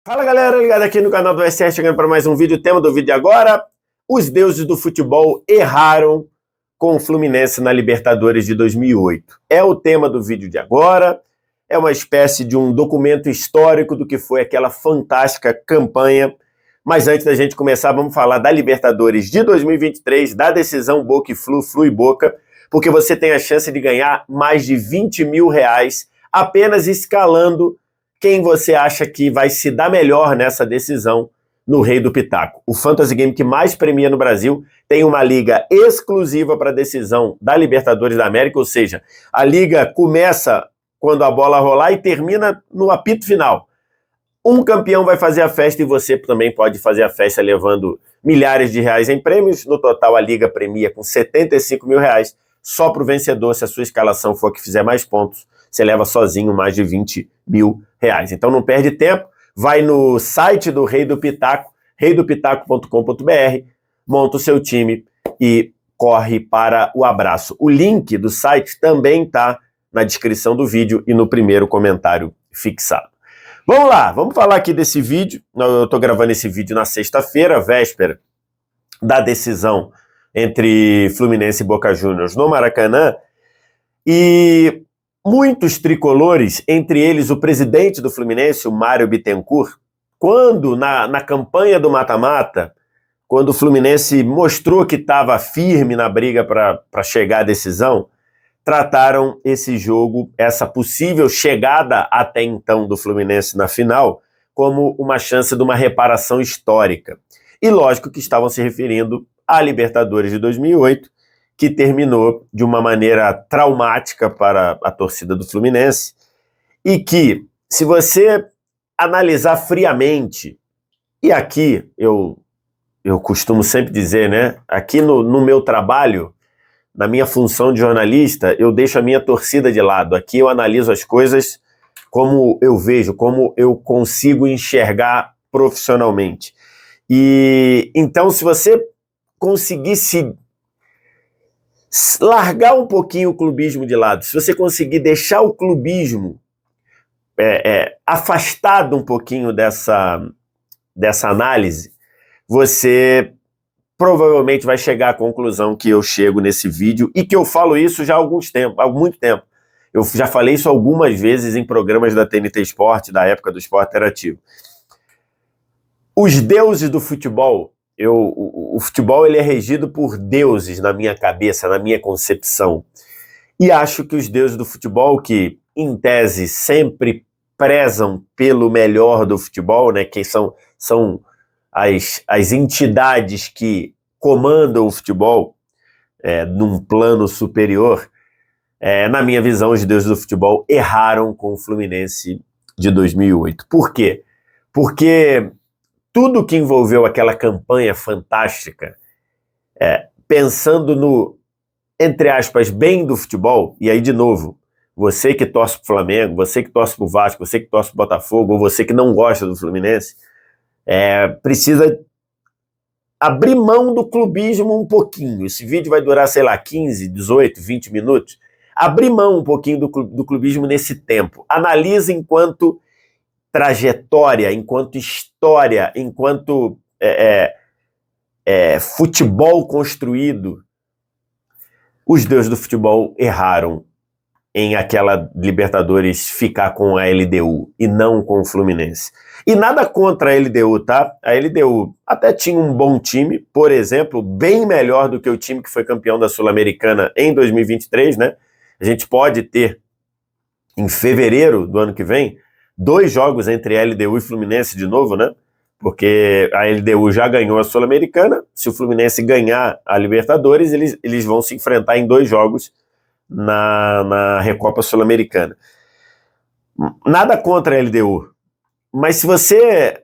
Fala galera, ligado aqui no canal do SR, chegando para mais um vídeo. O tema do vídeo agora: os deuses do futebol erraram com o Fluminense na Libertadores de 2008. É o tema do vídeo de agora, é uma espécie de um documento histórico do que foi aquela fantástica campanha. Mas antes da gente começar, vamos falar da Libertadores de 2023, da decisão Boca e Flu, Flu e Boca, porque você tem a chance de ganhar mais de 20 mil reais apenas escalando quem você acha que vai se dar melhor nessa decisão no Rei do Pitaco. O fantasy game que mais premia no Brasil tem uma liga exclusiva para a decisão da Libertadores da América, ou seja, a liga começa quando a bola rolar e termina no apito final. Um campeão vai fazer a festa e você também pode fazer a festa levando milhares de reais em prêmios. No total, a liga premia com 75 mil reais só para o vencedor. Se a sua escalação for a que fizer mais pontos, você leva sozinho mais de 20 mil reais. Então não perde tempo, vai no site do Rei do Pitaco, reidopitaco.com.br, monta o seu time e corre para o abraço. O link do site também está na descrição do vídeo e no primeiro comentário fixado. Vamos lá, vamos falar aqui desse vídeo. Eu estou gravando esse vídeo na sexta-feira, véspera da decisão entre Fluminense e Boca Juniors no Maracanã. E muitos tricolores, entre eles o presidente do Fluminense, o Mário Bittencourt, quando na campanha do mata-mata, quando o Fluminense mostrou que estava firme na briga para chegar à decisão, trataram esse jogo, essa possível chegada até então do Fluminense na final, como uma chance de uma reparação histórica. E lógico que estavam se referindo à Libertadores de 2008, que terminou de uma maneira traumática para a torcida do Fluminense, e que, se você analisar friamente, e aqui eu costumo sempre dizer, né, aqui no meu trabalho, na minha função de jornalista, eu deixo a minha torcida de lado. Aqui eu analiso as coisas como eu vejo, como eu consigo enxergar profissionalmente. E então, se você conseguisse largar um pouquinho o clubismo de lado, se você conseguir deixar o clubismo afastado um pouquinho dessa análise, você provavelmente vai chegar à conclusão que eu chego nesse vídeo e que eu falo isso já há muito tempo. Eu já falei isso algumas vezes em programas da TNT Sport, da época do Esporte Interativo. Os deuses do futebol, o futebol ele é regido por deuses na minha cabeça, na minha concepção. E acho que os deuses do futebol, que em tese sempre prezam pelo melhor do futebol, né, que são as entidades que comandam o futebol num plano superior, na minha visão, os deuses do futebol erraram com o Fluminense de 2008. Por quê? Porque tudo que envolveu aquela campanha fantástica, pensando no, entre aspas, bem do futebol, e aí de novo, você que torce pro Flamengo, você que torce pro Vasco, você que torce pro Botafogo, ou você que não gosta do Fluminense, precisa abrir mão do clubismo um pouquinho. Esse vídeo vai durar, sei lá, 15, 18, 20 minutos. Abrir mão um pouquinho do clubismo nesse tempo. Analisa enquanto trajetória, enquanto história, enquanto futebol construído. Os deuses do futebol erraram em aquela Libertadores ficar com a LDU e não com o Fluminense. E nada contra a LDU, tá? A LDU até tinha um bom time, por exemplo, bem melhor do que o time que foi campeão da Sul-Americana em 2023, né? A gente pode ter, em fevereiro do ano que vem, 2 jogos entre LDU e Fluminense de novo, né? Porque a LDU já ganhou a Sul-Americana, se o Fluminense ganhar a Libertadores, eles vão se enfrentar em 2 jogos na Recopa Sul-Americana. Nada contra a LDU, mas se você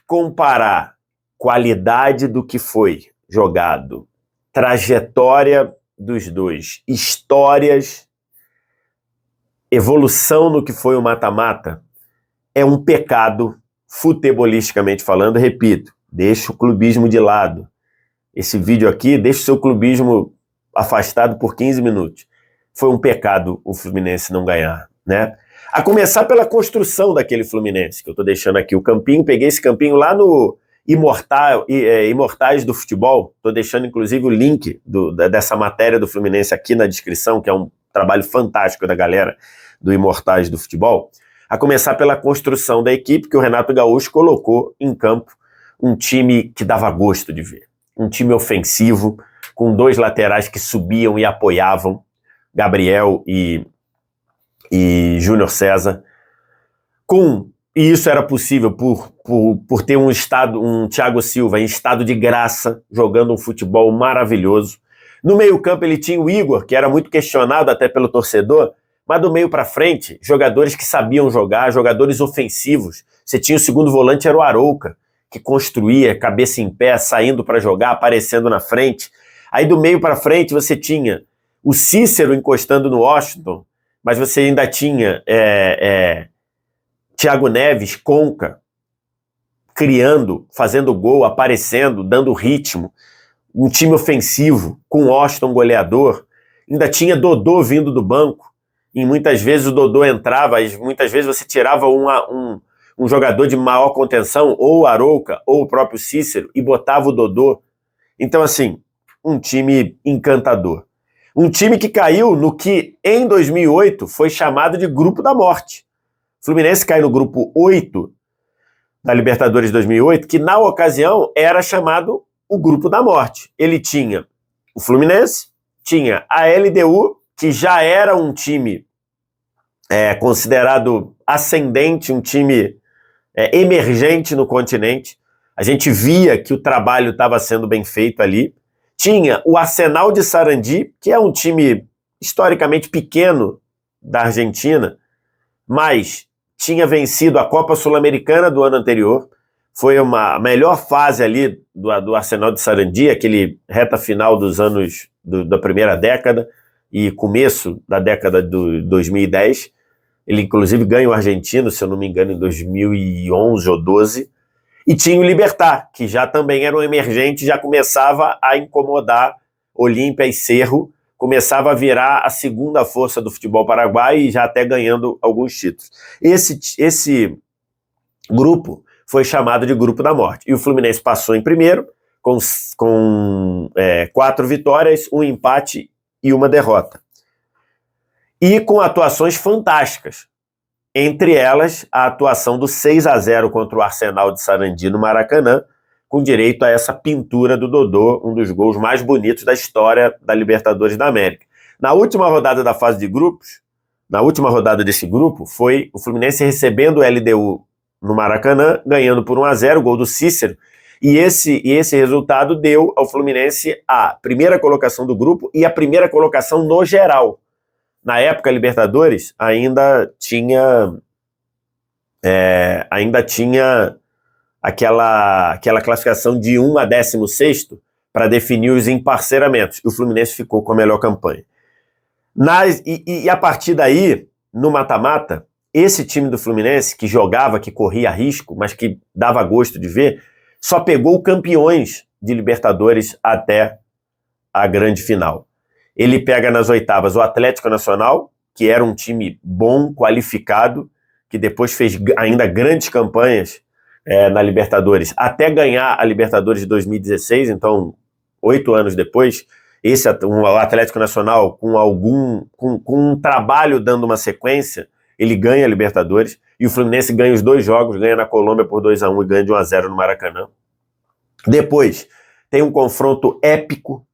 comparar qualidade do que foi jogado, trajetória dos dois, histórias, evolução no que foi o mata-mata, é um pecado, futebolisticamente falando, repito, deixa o clubismo de lado. Esse vídeo aqui, deixa o seu clubismo afastado por 15 minutos. Foi um pecado o Fluminense não ganhar, né? A começar pela construção daquele Fluminense, que eu estou deixando aqui o campinho, peguei esse campinho lá no Imortais do Futebol, estou deixando inclusive o link dessa matéria do Fluminense aqui na descrição, que é um trabalho fantástico da galera do Imortais do Futebol, a começar pela construção da equipe que o Renato Gaúcho colocou em campo, um time que dava gosto de ver, um time ofensivo, com 2 laterais que subiam e apoiavam, Gabriel e Júnior César, e isso era possível por ter um Thiago Silva em estado de graça, jogando um futebol maravilhoso. No meio-campo ele tinha o Igor, que era muito questionado até pelo torcedor, mas do meio para frente, jogadores que sabiam jogar, jogadores ofensivos. Você tinha o segundo volante, era o Arouca, que construía, cabeça em pé, saindo para jogar, aparecendo na frente. Aí do meio para frente você tinha o Cícero encostando no Washington, mas você ainda tinha Thiago Neves, Conca, criando, fazendo gol, aparecendo, dando ritmo, um time ofensivo, com Washington goleador, ainda tinha Dodô vindo do banco, e muitas vezes o Dodô entrava, e muitas vezes você tirava um jogador de maior contenção, ou o Arouca, ou o próprio Cícero, e botava o Dodô. Então, assim, um time encantador. Um time que caiu no que, em 2008, foi chamado de Grupo da Morte. O Fluminense caiu no grupo 8 da Libertadores de 2008, que na ocasião era chamado o Grupo da Morte. Ele tinha o Fluminense, tinha a LDU, que já era um time considerado ascendente, um time emergente no continente. A gente via que o trabalho estava sendo bem feito ali. Tinha o Arsenal de Sarandi, que é um time historicamente pequeno da Argentina, mas tinha vencido a Copa Sul-Americana do ano anterior. Foi a melhor fase ali do Arsenal de Sarandi, aquele reta final dos anos da primeira década e começo da década de 2010. Ele, inclusive, ganha o argentino, se eu não me engano, em 2011 ou 12. E tinha o Libertad, que já também era um emergente, já começava a incomodar Olímpia e Cerro, começava a virar a segunda força do futebol paraguaio e já até ganhando alguns títulos. Esse grupo foi chamado de Grupo da Morte. E o Fluminense passou em primeiro, com 4 vitórias, 1 empate e 1 derrota. E com atuações fantásticas. Entre elas, a atuação do 6-0 contra o Arsenal de Sarandi no Maracanã, com direito a essa pintura do Dodô, um dos gols mais bonitos da história da Libertadores da América. Na última rodada da fase de grupos, na última rodada desse grupo, foi o Fluminense recebendo o LDU no Maracanã, ganhando por 1-0, o gol do Cícero, e esse resultado deu ao Fluminense a primeira colocação do grupo e a primeira colocação no geral. Na época, a Libertadores ainda tinha aquela classificação de 1 a 16º para definir os emparceramentos. E o Fluminense ficou com a melhor campanha. E a partir daí, no mata-mata, esse time do Fluminense, que jogava, que corria risco, mas que dava gosto de ver, só pegou campeões de Libertadores até a grande final. Ele pega nas oitavas o Atlético Nacional, que era um time bom, qualificado, que depois fez ainda grandes campanhas na Libertadores, até ganhar a Libertadores de 2016, então 8 anos depois, o Atlético Nacional, com um trabalho dando uma sequência, ele ganha a Libertadores, e o Fluminense ganha os 2 jogos, ganha na Colômbia por 2-1 e ganha de 1-0 no Maracanã. Depois, tem um confronto épico,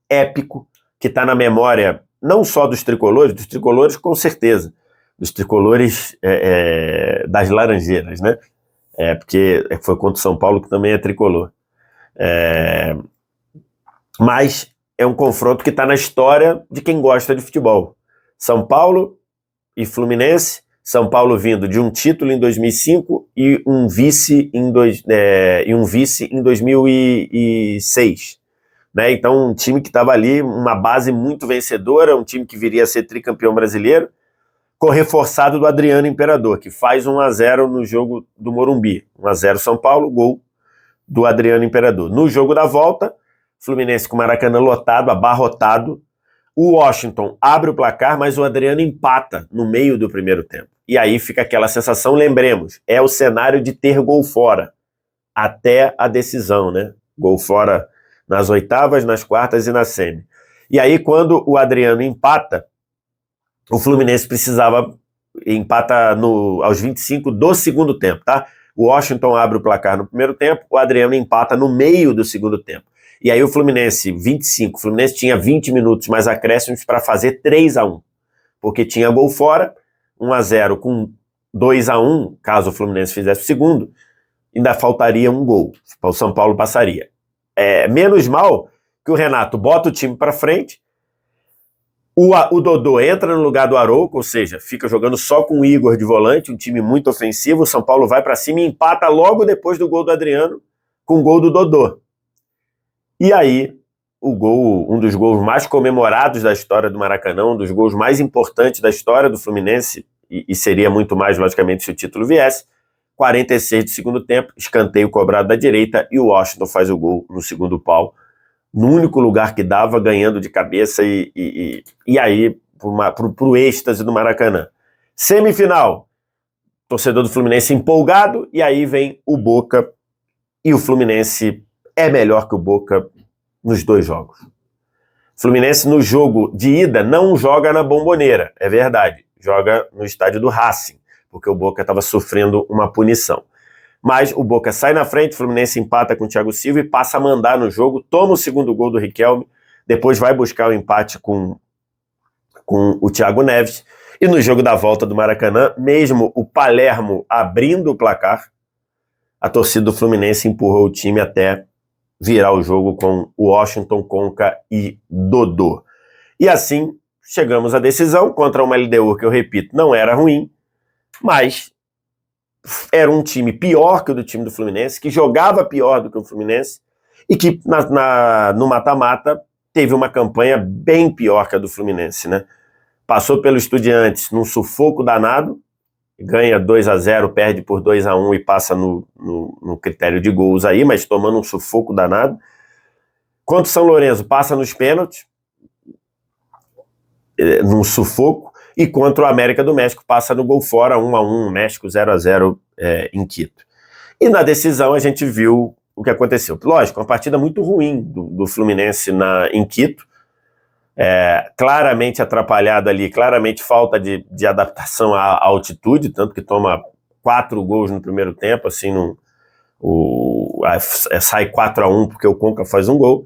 que está na memória não só dos tricolores com certeza, dos tricolores das Laranjeiras, né? Porque foi contra o São Paulo, que também é tricolor. Mas é um confronto que está na história de quem gosta de futebol. São Paulo e Fluminense, São Paulo vindo de um título em 2005 e um vice em 2006. Né? Então, um time que estava ali, uma base muito vencedora, um time que viria a ser tricampeão brasileiro, com reforçado do Adriano Imperador, que faz 1-0 no jogo do Morumbi. 1-0 São Paulo, gol do Adriano Imperador. No jogo da volta, Fluminense com o Maracanã lotado, abarrotado, o Washington abre o placar, mas o Adriano empata no meio do primeiro tempo. e aí fica aquela sensação, lembremos, é o cenário de ter gol fora, até a decisão, né? Gol fora nas oitavas, nas quartas e na semi. E aí, quando o Adriano empata, o Fluminense empata aos 25 do segundo tempo, tá? O Washington abre o placar no primeiro tempo, o Adriano empata no meio do segundo tempo. E aí o Fluminense, 25, o Fluminense tinha 20 minutos mais acréscimos para fazer 3-1, porque tinha gol fora, 1-0 com 2-1, caso o Fluminense fizesse o segundo, ainda faltaria um gol, o São Paulo passaria. Menos mal que o Renato bota o time para frente, o Dodô entra no lugar do Arouca, ou seja, fica jogando só com o Igor de volante, um time muito ofensivo, o São Paulo vai para cima e empata logo depois do gol do Adriano, com o gol do Dodô. E aí, um dos gols mais comemorados da história do Maracanã, um dos gols mais importantes da história do Fluminense, e seria muito mais, logicamente, se o título viesse, 46 do segundo tempo, escanteio cobrado da direita, e o Washington faz o gol no segundo pau, no único lugar que dava, ganhando de cabeça, e aí, pro êxtase do Maracanã. Semifinal, torcedor do Fluminense empolgado, e aí vem o Boca, e o Fluminense é melhor que o Boca nos dois jogos. O Fluminense, no jogo de ida, não joga na Bombonera, é verdade, joga no estádio do Racing, porque o Boca estava sofrendo uma punição. Mas o Boca sai na frente, o Fluminense empata com o Thiago Silva e passa a mandar no jogo, toma o segundo gol do Riquelme, depois vai buscar o empate com o Thiago Neves, e no jogo da volta do Maracanã, mesmo o Palermo abrindo o placar, a torcida do Fluminense empurrou o time até virar o jogo com o Washington, Conca e Dodô. E assim, chegamos à decisão contra uma LDU que, eu repito, não era ruim, mas era um time pior que o do time do Fluminense, que jogava pior do que o Fluminense, e que no mata-mata teve uma campanha bem pior que a do Fluminense, né? Passou pelo Estudiantes num sufoco danado, ganha 2-0, perde por 2-1 e passa no critério de gols aí, mas tomando um sufoco danado. Quanto o São Lourenço passa nos pênaltis, num sufoco, e contra o América do México passa no gol fora, 1-1, México 0-0 em Quito. E na decisão a gente viu o que aconteceu. Lógico, uma partida muito ruim do Fluminense em Quito, claramente atrapalhado ali, claramente falta de adaptação à altitude, tanto que toma 4 gols no primeiro tempo, assim, sai 4-1 porque o Conca faz um gol,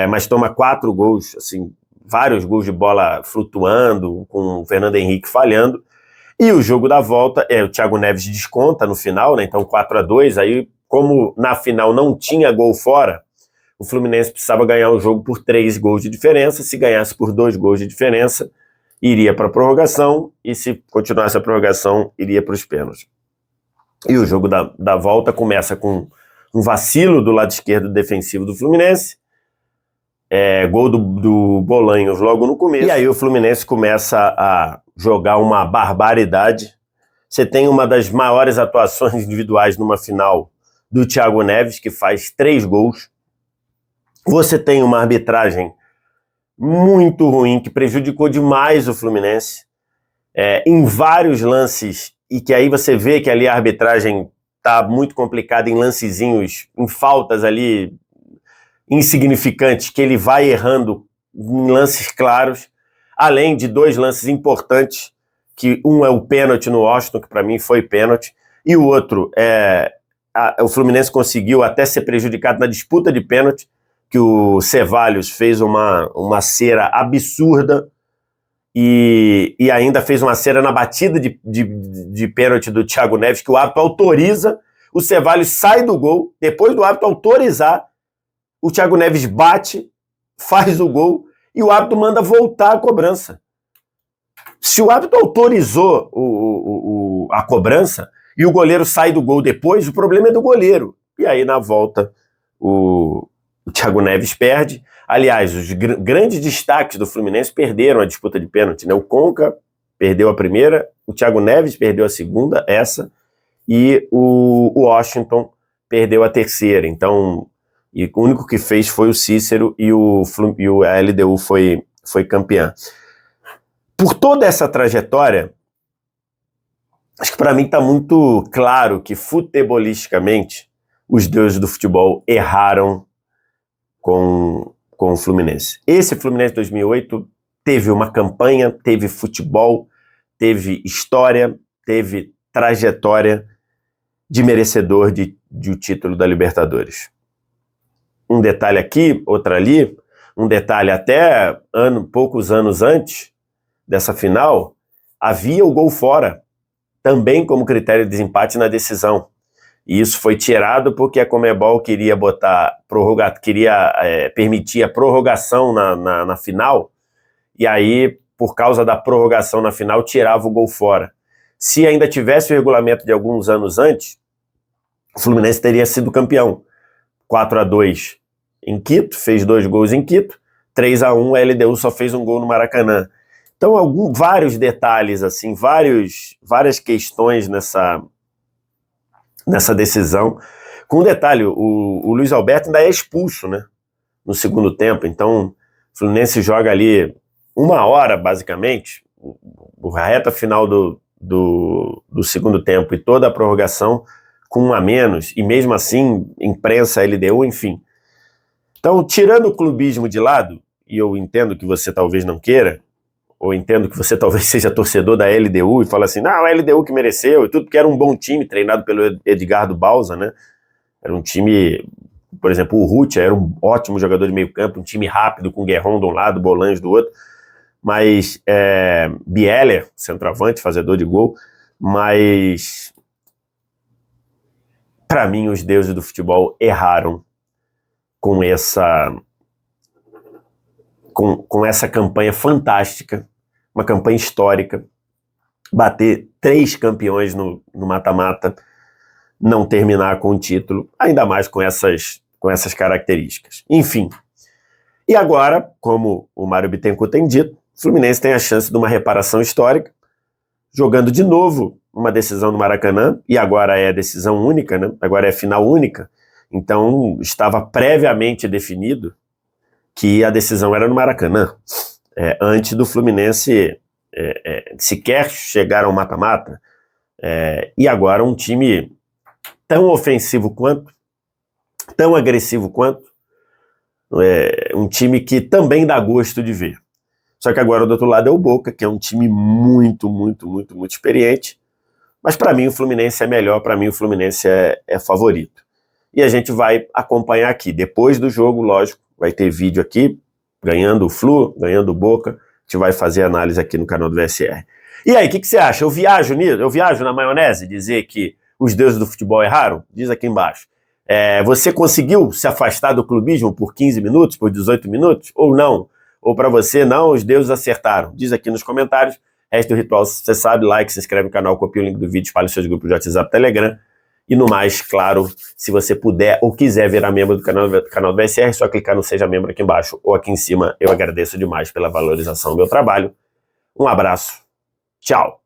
mas toma 4 gols, assim, vários gols de bola flutuando, com o Fernando Henrique falhando, e o jogo da volta, o Thiago Neves desconta no final, né, então 4-2, aí como na final não tinha gol fora, o Fluminense precisava ganhar o jogo por 3 gols de diferença, se ganhasse por 2 gols de diferença, iria para a prorrogação, e se continuasse a prorrogação, iria para os pênaltis. E o jogo da volta começa com um vacilo do lado esquerdo defensivo do Fluminense, gol do Bolanhos logo no começo, e aí o Fluminense começa a jogar uma barbaridade. Você tem uma das maiores atuações individuais numa final do Thiago Neves, que faz 3 gols. Você tem uma arbitragem muito ruim, que prejudicou demais o Fluminense, em vários lances, e que aí você vê que ali a arbitragem está muito complicada em lancezinhos, em faltas ali insignificantes, que ele vai errando em lances claros, além de 2 lances importantes, que um é o pênalti no Washington, que para mim foi pênalti, e o outro o Fluminense conseguiu até ser prejudicado na disputa de pênalti, que o Cevallos fez uma cera absurda e ainda fez uma cera na batida de pênalti do Thiago Neves, que o árbitro autoriza, o Cevallos sai do gol, depois do árbitro autorizar, o Thiago Neves bate, faz o gol e o árbitro manda voltar a cobrança. Se o árbitro autorizou a cobrança e o goleiro sai do gol depois, o problema é do goleiro. E aí, na volta, o Thiago Neves perde. Aliás, os grandes destaques do Fluminense perderam a disputa de pênalti, né? O Conca perdeu a primeira, o Thiago Neves perdeu a segunda, e o Washington perdeu a terceira. Então, e o único que fez foi o Cícero, e a LDU foi campeã. Por toda essa trajetória, Acho que para mim está muito claro que, futebolisticamente, os deuses do futebol erraram com o Fluminense. Esse Fluminense 2008 teve uma campanha, teve futebol, teve história, teve trajetória de merecedor de o título da Libertadores. Um detalhe aqui, outro ali, um detalhe até poucos anos antes dessa final, havia o gol fora, também como critério de desempate na decisão. E isso foi tirado porque a Conmebol queria permitir a prorrogação na final, e aí, por causa da prorrogação na final, tirava o gol fora. Se ainda tivesse o regulamento de alguns anos antes, o Fluminense teria sido campeão. 4-2 em Quito, fez 2 gols em Quito, 3-1 a LDU só fez um gol no Maracanã. Então, vários detalhes, assim, várias questões nessa decisão. Com um detalhe, o Luiz Alberto ainda é expulso, né, no segundo tempo. Então, o Fluminense joga ali 1 hora, basicamente, a reta final do segundo tempo e toda a prorrogação com 1 a menos, e mesmo assim, imprensa, LDU, enfim. Então, tirando o clubismo de lado, e eu entendo que você talvez não queira, ou entendo que você talvez seja torcedor da LDU e fala assim, não, a LDU que mereceu, e tudo, porque era um bom time, treinado pelo Edgardo Balsa, né? Era um time, por exemplo, o Ruth era um ótimo jogador de meio campo, um time rápido, com Guerrón de um lado, Bolanhos do outro, mas Bieler, centroavante, fazedor de gol, mas para mim os deuses do futebol erraram com essa campanha fantástica, uma campanha histórica, bater 3 campeões no mata-mata, não terminar com o título, ainda mais com essas características. Enfim, e agora, como o Mário Bittencourt tem dito, o Fluminense tem a chance de uma reparação histórica, jogando de novo uma decisão no Maracanã, e agora é decisão única, né? Agora é final única, então estava previamente definido que a decisão era no Maracanã, antes do Fluminense sequer chegar ao mata-mata, e agora um time tão ofensivo quanto, tão agressivo quanto, um time que também dá gosto de ver. Só que agora do outro lado é o Boca, que é um time muito, muito, muito, muito experiente, mas para mim o Fluminense é melhor, para mim o Fluminense é favorito. E a gente vai acompanhar aqui, depois do jogo, lógico, vai ter vídeo aqui, ganhando o Flu, ganhando o Boca, a gente vai fazer análise aqui no canal do VSR. E aí, o que você acha? Eu viajo na maionese, dizer que os deuses do futebol erraram? Diz aqui embaixo. Você conseguiu se afastar do clubismo por 15 minutos, por 18 minutos? Ou não? Ou para você, não, os deuses acertaram? Diz aqui nos comentários. Resto do ritual, você sabe, like, se inscreve no canal, copia o link do vídeo, espalha os seus grupos de WhatsApp, Telegram. E no mais, claro, se você puder ou quiser virar membro do canal do VSR, é só clicar no Seja Membro aqui embaixo ou aqui em cima. Eu agradeço demais pela valorização do meu trabalho. Um abraço. Tchau.